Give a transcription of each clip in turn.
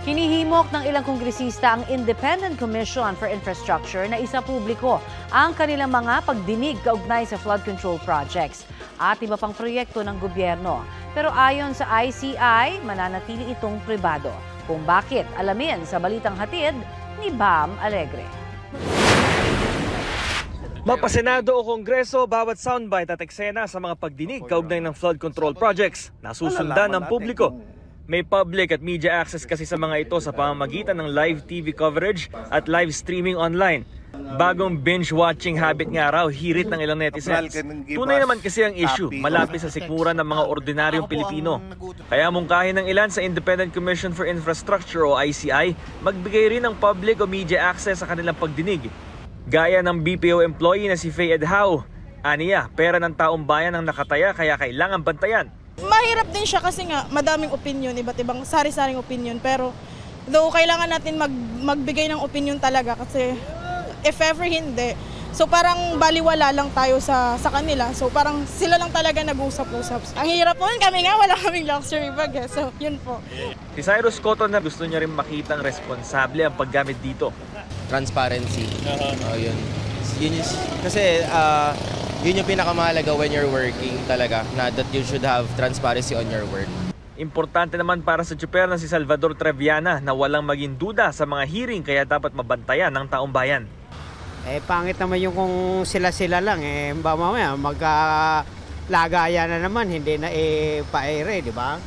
Hinihimok ng ilang kongresista ang Independent Commission for Infrastructure na isa publiko ang kanilang mga pagdinig kaugnay sa flood control projects at iba pang proyekto ng gobyerno. Pero ayon sa ICI, mananatili itong pribado. Kung bakit, alamin sa balitang hatid ni Bam Alegre. Mapasenado o Kongreso, bawat soundbite at eksena sa mga pagdinig kaugnay ng flood control projects nasusundan ng publiko. May public at media access kasi sa mga ito sa pamamagitan ng live TV coverage at live streaming online. Bagong binge-watching habit nga raw hirit ng ilang netizens. Tunay naman kasi ang issue, malapit sa sikmuran ng mga ordinaryong Pilipino. Kaya mungkahin ng ilan sa Independent Commission for Infrastructure o ICI, magbigay rin ng public o media access sa kanilang pagdinig. Gaya ng BPO employee na si Faye Edhao, aniya, pera ng taong bayan ang nakataya kaya kailangan bantayan. Mahirap din siya kasi nga madaming opinion, iba't ibang sari-saring opinion, pero though kailangan natin magbigay ng opinion talaga kasi if ever hindi, so parang baliwala lang tayo sa kanila, so parang sila lang talaga nag-usap-usap. Ang hirap po, kami nga wala kaming luxury bag so yun po. Si Cyrus Cotton na gusto niya rin makitang responsable ang paggamit dito. Transparency. Yun. Kasi yun yung pinakamahalaga when you're working talaga, na that you should have transparency on your work. Importante naman para sa tsuper na si Salvador Treviana na walang maging duda sa mga hearing kaya dapat mabantayan ng taong bayan. Pangit naman yung kung sila-sila lang, mamaya magkalagaya na naman, hindi na paere, di ba?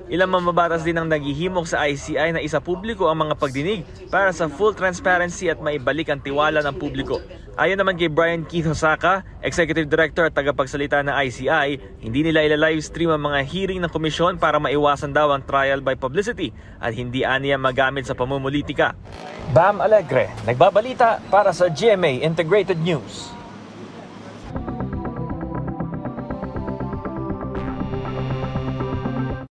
Ilang mambabatas din ang naghihimok sa ICI na isa publiko ang mga pagdinig para sa full transparency at maibalik ang tiwala ng publiko. Ayon naman kay Brian Keith Hosaka, Executive Director at tagapagsalita ng ICI, hindi nila ila-livestream ang mga hearing ng komisyon para maiwasan daw ang trial by publicity at hindi aniya magamit sa pamumulitika. Bam Alegre, nagbabalita para sa GMA Integrated News.